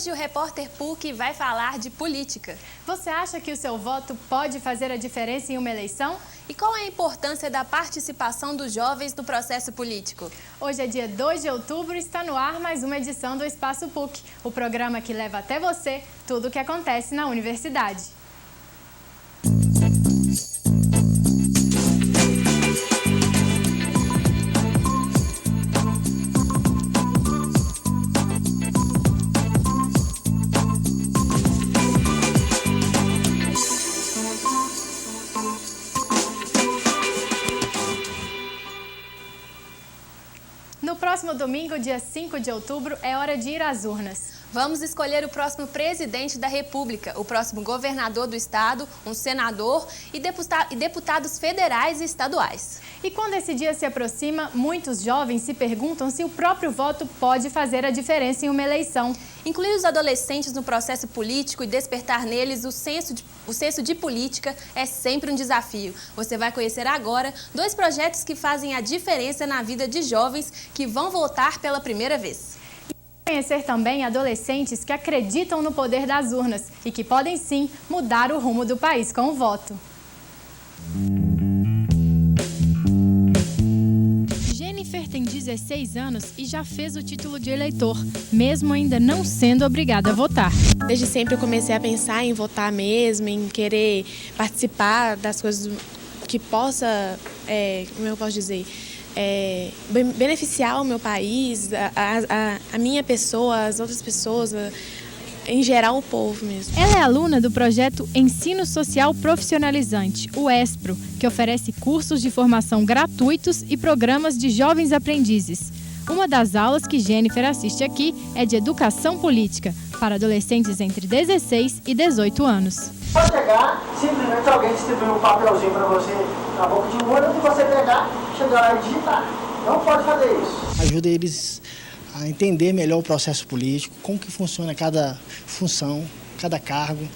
Hoje o repórter PUC vai falar de política. Você acha que o seu voto pode fazer a diferença em uma eleição? E qual é a importância da participação dos jovens no processo político? Hoje é dia 2 de outubro e está no ar mais uma edição do Espaço PUC, o programa que leva até você tudo o que acontece na universidade. No próximo domingo, dia 5 de outubro, é hora de ir às urnas. Vamos escolher o próximo presidente da República, o próximo governador do estado, um senador e deputados federais e estaduais. E quando esse dia se aproxima, muitos jovens se perguntam se o próprio voto pode fazer a diferença em uma eleição. Incluir os adolescentes no processo político e despertar neles o senso de política é sempre um desafio. Você vai conhecer agora 2 projetos que fazem a diferença na vida de jovens que vão votar pela primeira vez. Conhecer também adolescentes que acreditam no poder das urnas e que podem sim mudar o rumo do país com o voto. Jennifer tem 16 anos e já fez o título de eleitor, mesmo ainda não sendo obrigada a votar. Desde sempre eu comecei a pensar em votar mesmo, em querer participar das coisas que possa, como eu posso dizer, beneficiar o meu país, a minha pessoa, as outras pessoas, em geral o povo mesmo. Ela é aluna do projeto Ensino Social Profissionalizante, o ESPRO, que oferece cursos de formação gratuitos e programas de jovens aprendizes. Uma das aulas que Jennifer assiste aqui é de Educação Política, para adolescentes entre 16 e 18 anos. Pode chegar, simplesmente alguém distribuir um papelzinho para você na boca de um olho e você pegar, chegar lá e digitar. Não pode fazer isso. Ajuda eles a entender melhor o processo político, como que funciona cada função, cada cargo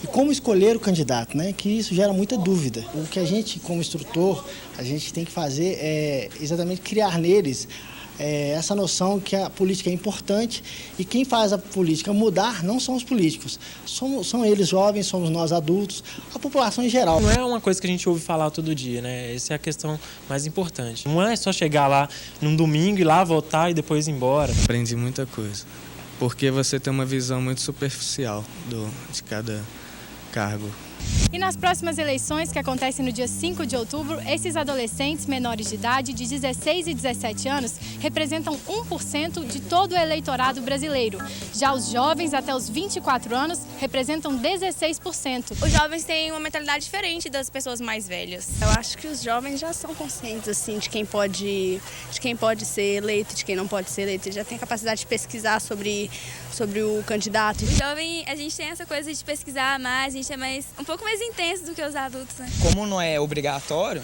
e como escolher o candidato, né? Que isso gera muita dúvida. O que a gente, como instrutor, a gente tem que fazer é exatamente criar neles essa noção que a política é importante e quem faz a política mudar não são os políticos, são eles jovens, somos nós adultos, a população em geral. Não é uma coisa que a gente ouve falar todo dia, né? Essa é a questão mais importante. Não é só chegar lá num domingo e lá votar e depois ir embora. Aprendi muita coisa, porque você tem uma visão muito superficial de cada cargo. E nas próximas eleições, que acontecem no dia 5 de outubro, esses adolescentes menores de idade, de 16 e 17 anos, representam 1% de todo o eleitorado brasileiro. Já os jovens até os 24 anos representam 16%. Os jovens têm uma mentalidade diferente das pessoas mais velhas. Eu acho que os jovens já são conscientes assim, de quem pode ser eleito, de quem não pode ser eleito. Eles já têm a capacidade de pesquisar sobre o candidato. O jovem, a gente tem essa coisa de pesquisar mais, a gente é um pouco mais intenso do que os adultos, né? Como não é obrigatório,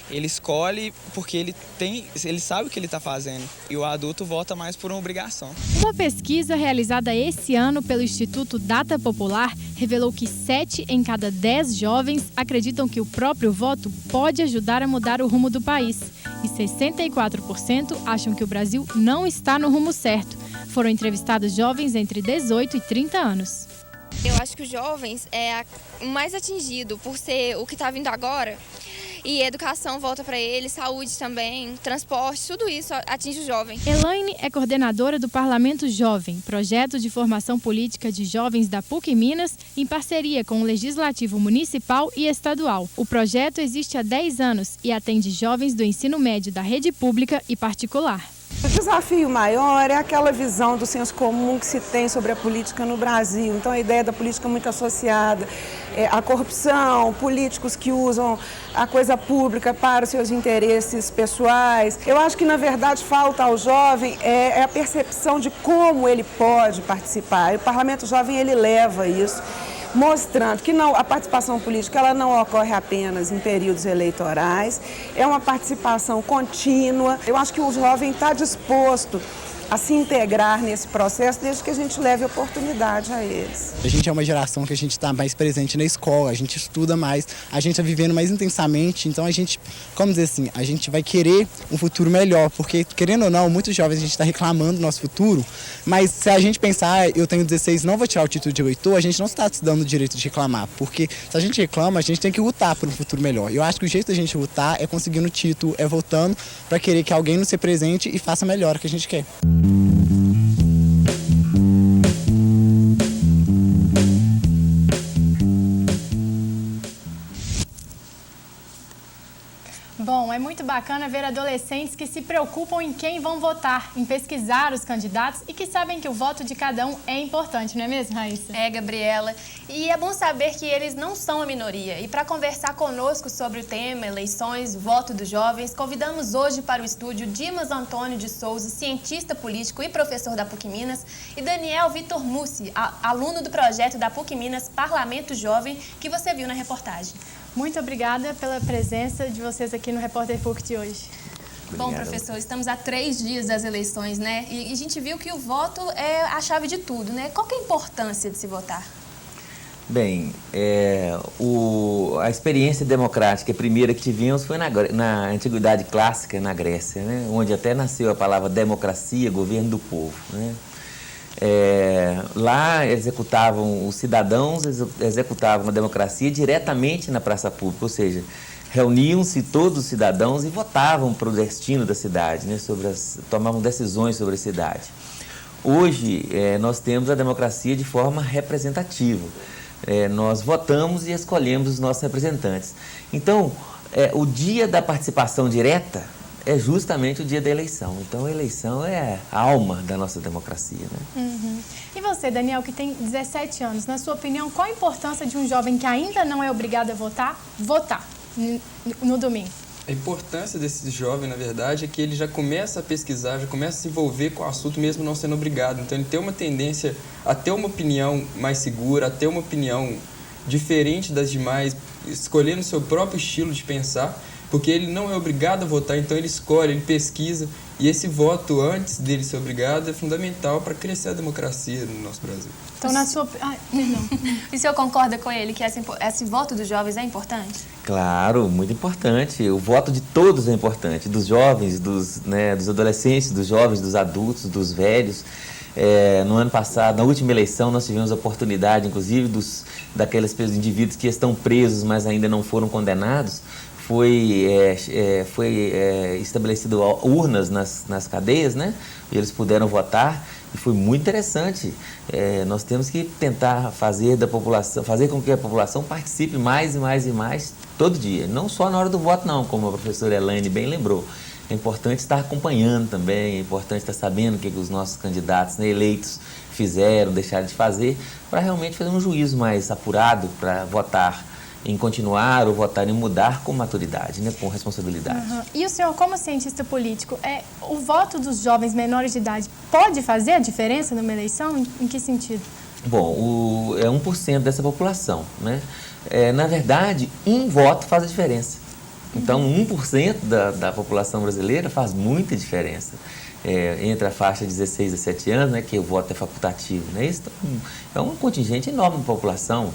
ele escolhe porque ele sabe o que ele está fazendo. E o adulto vota mais por uma obrigação. Uma pesquisa realizada esse ano pelo Instituto Data Popular revelou que 7 em cada 10 jovens acreditam que o próprio voto pode ajudar a mudar o rumo do país. E 64% acham que o Brasil não está no rumo certo. Foram entrevistados jovens entre 18 e 30 anos. Eu acho que os jovens é o mais atingido por ser o que está vindo agora. E educação volta para eles, saúde também, transporte, tudo isso atinge o jovem. Elaine é coordenadora do Parlamento Jovem, projeto de formação política de jovens da PUC Minas, em parceria com o Legislativo Municipal e Estadual. O projeto existe há 10 anos e atende jovens do ensino médio da rede pública e particular. O desafio maior é aquela visão do senso comum que se tem sobre a política no Brasil. Então, a ideia da política muito associada à corrupção, políticos que usam a coisa pública para os seus interesses pessoais. Eu acho que, na verdade, falta ao jovem a percepção de como ele pode participar. E o Parlamento Jovem, ele leva isso, mostrando que a participação política ela não ocorre apenas em períodos eleitorais, é uma participação contínua. Eu acho que o jovem está disposto a se integrar nesse processo, desde que a gente leve oportunidade a eles. A gente é uma geração que a gente está mais presente na escola, a gente estuda mais, a gente está vivendo mais intensamente, então a gente, como dizer assim, a gente vai querer um futuro melhor, porque querendo ou não, muitos jovens a gente está reclamando do nosso futuro, mas se a gente pensar, eu tenho 16, não vou tirar o título de eleitor, a gente não está se dando o direito de reclamar, porque se a gente reclama, a gente tem que lutar por um futuro melhor. Eu acho que o jeito da gente lutar é conseguindo o título, é votando para querer que alguém nos represente e faça melhor o que a gente quer. Bom, é muito bacana ver adolescentes que se preocupam em quem vão votar, em pesquisar os candidatos e que sabem que o voto de cada um é importante, não é mesmo, Raíssa? É, Gabriela. E é bom saber que eles não são a minoria. E para conversar conosco sobre o tema eleições, voto dos jovens, convidamos hoje para o estúdio Dimas Antônio de Souza, cientista político e professor da PUC Minas, e Daniel Vitor Mussi, aluno do projeto da PUC Minas Parlamento Jovem, que você viu na reportagem. Muito obrigada pela presença de vocês aqui no Repórter PUC de hoje. Bom, professor, estamos a 3 dias das eleições, né? E a gente viu que o voto é a chave de tudo, né? Qual que é a importância de se votar? Bem, a experiência democrática primeira que tivemos foi na Antiguidade Clássica, na Grécia, né? Onde até nasceu a palavra democracia, governo do povo, né? Lá os cidadãos executavam a democracia diretamente na praça pública, ou seja, reuniam-se todos os cidadãos e votavam para o destino da cidade, né, tomavam decisões sobre a cidade. Hoje, nós temos a democracia de forma representativa. Nós votamos e escolhemos os nossos representantes. Então, o dia da participação direta é justamente o dia da eleição. Então, a eleição é a alma da nossa democracia, né? Uhum. E você, Daniel, que tem 17 anos, na sua opinião, qual a importância de um jovem que ainda não é obrigado a votar no domingo? A importância desse jovem, na verdade, é que ele já começa a pesquisar, já começa a se envolver com o assunto mesmo não sendo obrigado. Então, ele tem uma tendência a ter uma opinião mais segura, a ter uma opinião diferente das demais, escolhendo o seu próprio estilo de pensar, porque ele não é obrigado a votar, então ele escolhe, ele pesquisa, e esse voto antes dele ser obrigado é fundamental para crescer a democracia no nosso Brasil. Então, na sua... E o senhor concorda com ele que esse voto dos jovens é importante? Claro, muito importante. O voto de todos é importante, dos jovens, dos adolescentes, dos jovens, dos adultos, dos velhos. No ano passado, na última eleição, nós tivemos a oportunidade, inclusive, daqueles indivíduos que estão presos, mas ainda não foram condenados. Foi estabelecido urnas nas cadeias, né? E eles puderam votar e foi muito interessante. Nós temos que tentar fazer com que a população participe mais e mais e mais todo dia. Não só na hora do voto, não, como a professora Elaine bem lembrou. É importante estar acompanhando também, é importante estar sabendo o que os nossos candidatos, né, eleitos fizeram, deixaram de fazer, para realmente fazer um juízo mais apurado para votar em continuar ou votar em mudar com maturidade, né, com responsabilidade. Uhum. E o senhor, como cientista político, o voto dos jovens menores de idade pode fazer a diferença numa eleição? Em que sentido? Bom, é 1% dessa população, né? Na verdade, um voto faz a diferença. Então, 1% da população brasileira faz muita diferença. Entre a faixa de 16 a 17 anos, né, que o voto é facultativo, né? Isso é um contingente enorme da população.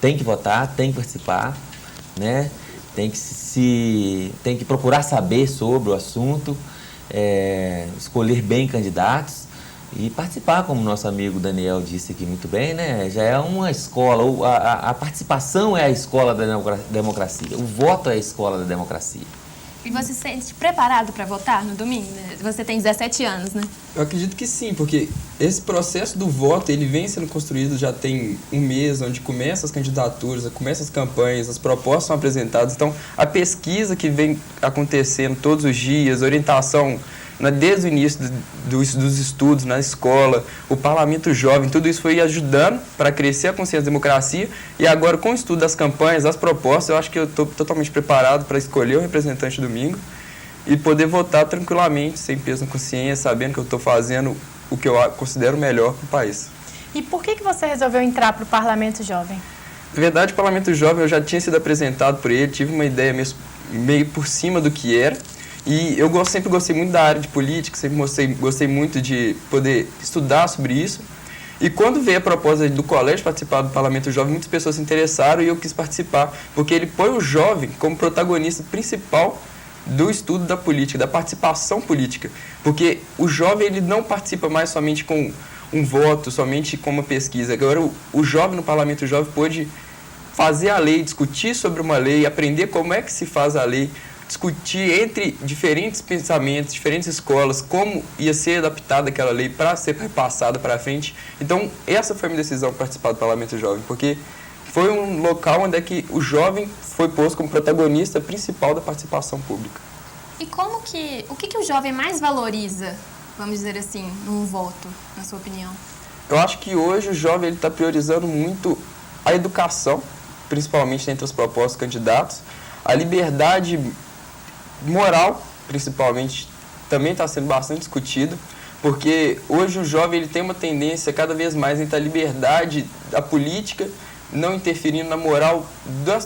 Tem que votar, tem que participar, né? Tem que procurar saber sobre o assunto, escolher bem candidatos e participar, como nosso amigo Daniel disse aqui muito bem, né? Já é uma escola, a participação é a escola da democracia, o voto é a escola da democracia. E você se sente preparado para votar no domingo? Você tem 17 anos, né? Eu acredito que sim, porque esse processo do voto, ele vem sendo construído já tem um mês, onde começam as candidaturas, começam as campanhas, as propostas são apresentadas. Então, a pesquisa que vem acontecendo todos os dias, orientação desde o início dos estudos na escola, o Parlamento Jovem, tudo isso foi ajudando para crescer a consciência da democracia. E agora, com o estudo das campanhas, das propostas, eu acho que eu estou totalmente preparado para escolher o representante domingo e poder votar tranquilamente, sem peso na consciência, sabendo que eu estou fazendo o que eu considero melhor para o país. E por que você resolveu entrar para o Parlamento Jovem? Na verdade, o Parlamento Jovem eu já tinha sido apresentado por ele, tive uma ideia meio por cima do que era. E eu sempre gostei muito da área de política, sempre gostei muito de poder estudar sobre isso. E quando veio a proposta do colégio participar do Parlamento Jovem, muitas pessoas se interessaram e eu quis participar, porque ele põe o jovem como protagonista principal do estudo da política, da participação política. Porque o jovem ele não participa mais somente com um voto, somente com uma pesquisa. Agora o jovem no Parlamento Jovem pôde fazer a lei, discutir sobre uma lei, aprender como é que se faz a lei, discutir entre diferentes pensamentos, diferentes escolas, como ia ser adaptada aquela lei para ser repassada para frente. Então, essa foi a minha decisão participar do Parlamento Jovem, porque foi um local onde é que o jovem foi posto como protagonista principal da participação pública. E o que o jovem mais valoriza, vamos dizer assim, num voto, na sua opinião? Eu acho que hoje o jovem está priorizando muito a educação, principalmente entre os propostos candidatos, a liberdade moral, principalmente, também está sendo bastante discutido, porque hoje o jovem ele tem uma tendência cada vez mais entre a liberdade da política, não interferindo na moral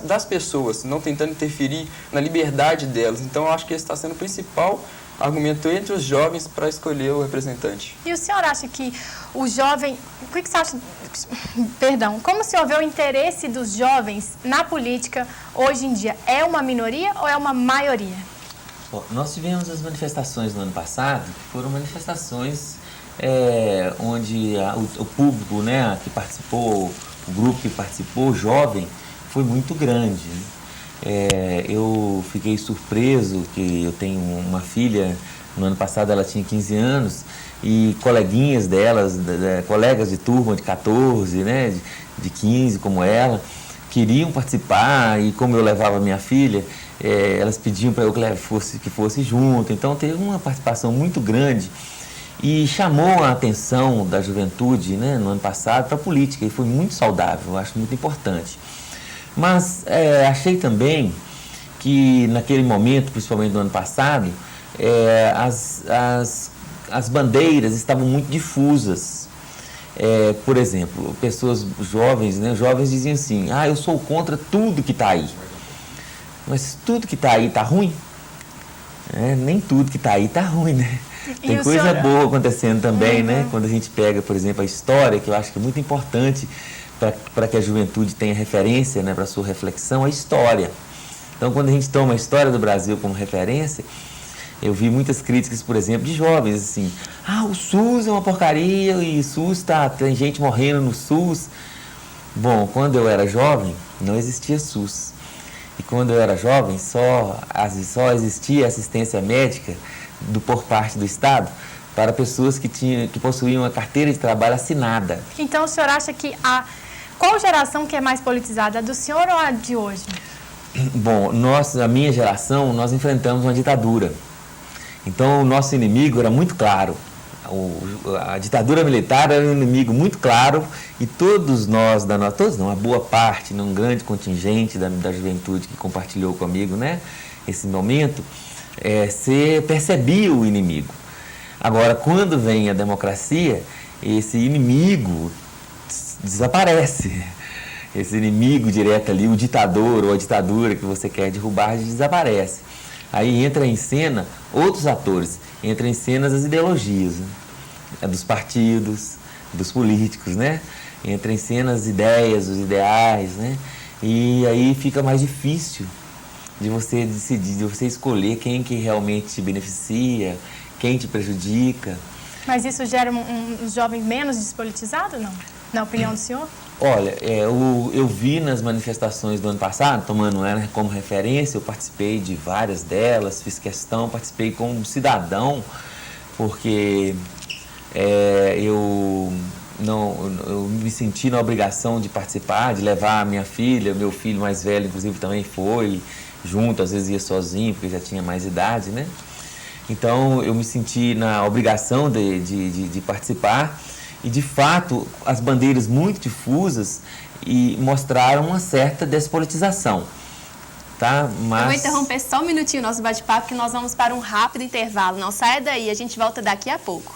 das pessoas, não tentando interferir na liberdade delas. Então, eu acho que esse está sendo o principal argumento entre os jovens para escolher o representante. E o senhor acha que o jovem... O que você acha... Perdão. Como o senhor vê o interesse dos jovens na política hoje em dia? É uma minoria ou é uma maioria? Bom, nós tivemos as manifestações no ano passado, que foram manifestações onde o público, né, que participou, o grupo que participou, jovem, foi muito grande. Eu fiquei surpreso que eu tenho uma filha, no ano passado ela tinha 15 anos, e coleguinhas delas, colegas de turma de 14, né, de 15 como ela, queriam participar, e como eu levava minha filha, elas pediam para eu que fosse junto. Então teve uma participação muito grande e chamou a atenção da juventude, né, no ano passado para a política, e foi muito saudável, eu acho muito importante. Mas achei também que naquele momento, principalmente no ano passado, as bandeiras estavam muito difusas. Por exemplo, pessoas jovens, né, jovens diziam assim: eu sou contra tudo que está aí. Mas tudo que está aí está ruim? Nem tudo que está aí está ruim, né? Tem coisa boa acontecendo também, né? Quando a gente pega, por exemplo, a história, que eu acho que é muito importante para que a juventude tenha referência, né, para a sua reflexão, a história. Então, quando a gente toma a história do Brasil como referência, eu vi muitas críticas, por exemplo, de jovens, assim: o SUS é uma porcaria, e o SUS tem gente morrendo no SUS. Bom, quando eu era jovem, não existia SUS. E quando eu era jovem, só existia assistência médica por parte do Estado para pessoas que possuíam uma carteira de trabalho assinada. Então, o senhor acha que qual geração que é mais politizada, a do senhor ou a de hoje? Bom, a minha geração, nós enfrentamos uma ditadura. Então, o nosso inimigo era muito claro. A ditadura militar era um inimigo muito claro, e todos nós, a boa parte, um grande contingente da juventude que compartilhou comigo, né, esse momento, se percebia o inimigo. Agora, quando vem a democracia, esse inimigo desaparece. Esse inimigo direto ali, o ditador ou a ditadura que você quer derrubar, desaparece. Aí entra em cena outros atores, entra em cena as ideologias, né, dos partidos, dos políticos, né? Entra em cena as ideias, os ideais, né? E aí fica mais difícil de você decidir, de você escolher quem que realmente te beneficia, quem te prejudica. Mas isso gera um jovem menos despolitizado, não? Na opinião do senhor? Olha, eu vi nas manifestações do ano passado, tomando ela como referência, eu participei de várias delas, fiz questão, participei como cidadão, porque eu me senti na obrigação de participar, de levar a minha filha, meu filho mais velho, inclusive, também foi junto, às vezes ia sozinho, porque já tinha mais idade, né? Então, eu me senti na obrigação de participar. E, de fato, as bandeiras muito difusas mostraram uma certa despolitização. Tá? Mas... Eu vou interromper só um minutinho o nosso bate-papo, que nós vamos para um rápido intervalo. Não saia daí, a gente volta daqui a pouco.